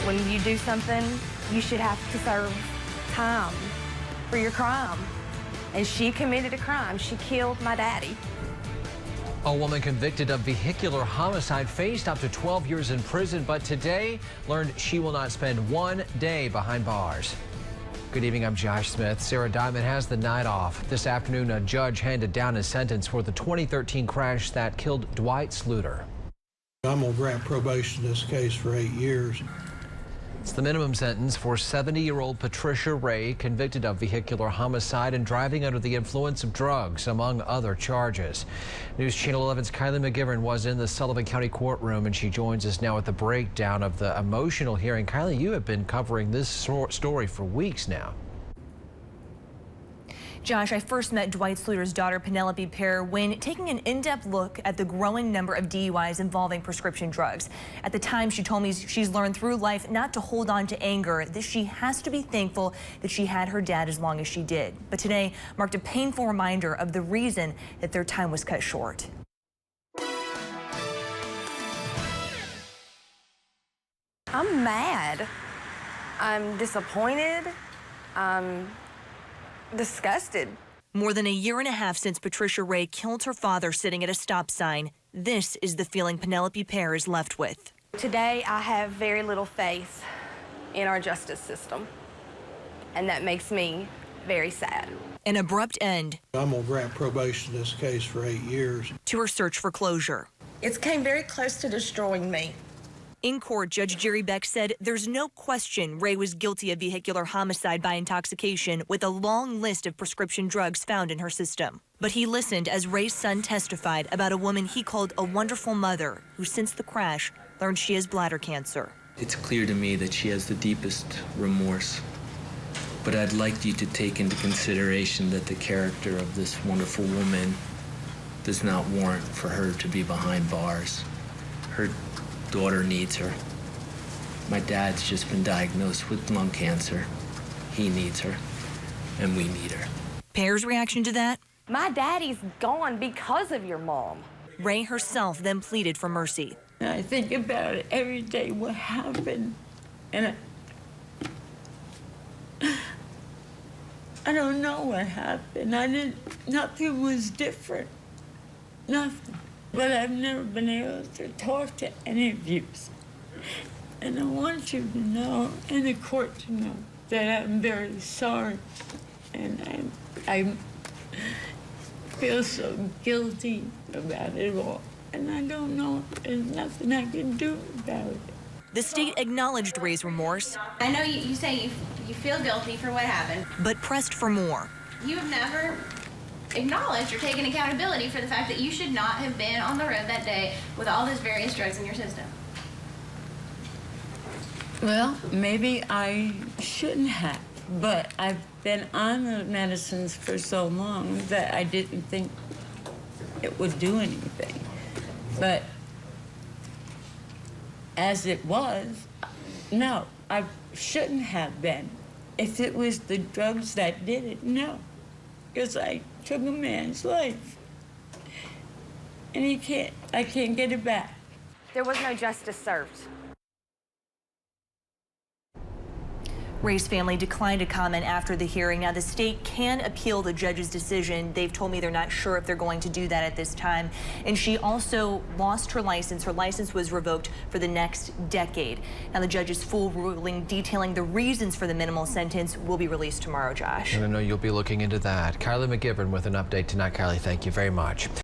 When you do something, you should have to serve time for your crime. And she committed a crime. She killed my daddy. A woman convicted of vehicular homicide faced up to 12 years in prison, but today learned she will not spend 1 day behind bars. Good evening, I'm Josh Smith. Sarah Diamond has the night off. This afternoon, a judge handed down a sentence for the 2013 crash that killed Dwight Sluter. I'm going to grant probation in this case for 8 years. It's the minimum sentence for 70-year-old Patricia Ray, convicted of vehicular homicide and driving under the influence of drugs, among other charges. News Channel 11's Kylie McGivern was in the Sullivan County courtroom, and she joins us now with the breakdown of the emotional hearing. Kylie, you have been covering this story for weeks now. Josh, I first met Dwight Sluter's daughter, Penelope Pear, when taking an in-depth look at the growing number of DUIs involving prescription drugs. At the time, she told me she's learned through life not to hold on to anger, that she has to be thankful that she had her dad as long as she did. But today marked a painful reminder of the reason that their time was cut short. I'm mad. I'm disappointed. I'm disgusted. More than a year and a half since Patricia Ray killed her father sitting at a stop sign, this is the feeling Penelope Pear is left with. Today, I have very little faith in our justice system, and that makes me very sad. An abrupt end I'm going to grant probation in this case for 8 years. to her search for closure. It came very close to destroying me. In court, Judge Jerry Beck said there's no question Ray was guilty of vehicular homicide by intoxication with a long list of prescription drugs found in her system. But he listened as Ray's son testified about a woman he called a wonderful mother who since the crash learned she has bladder cancer. It's clear to me that she has the deepest remorse. But I'd like you to take into consideration that the character of this wonderful woman does not warrant for her to be behind bars. Her daughter needs her. My dad's just been diagnosed with lung cancer. He needs her, and we need her. Pear's reaction to that? My daddy's gone because of your mom. Ray herself then pleaded for mercy. I think about it every day, what happened, and I don't know what happened. Nothing was different, nothing. But I've never been able to talk to any of you. And I want you to know, and the court to know, that I'm very sorry. And I feel so guilty about it all. And I don't know, there's nothing I can do about it. The state acknowledged Ray's remorse. I know you say you feel guilty for what happened, but pressed for more. You have never acknowledged or taken accountability for the fact that you should not have been on the road that day with all those various drugs in your system. Well, maybe I shouldn't have, but I've been on the medicines for so long that I didn't think it would do anything. But as it was, no, I shouldn't have been. If it was the drugs that did it, no. Because I took a man's life. And I can't get it back. There was no justice served. Ray's family declined to comment after the hearing. Now, the state can appeal the judge's decision. They've told me they're not sure if they're going to do that at this time. And she also lost her license. Her license was revoked for the next decade. Now, the judge's full ruling detailing the reasons for the minimal sentence will be released tomorrow, Josh. And I know you'll be looking into that. Kylie McGivern with an update tonight. Kylie, thank you very much.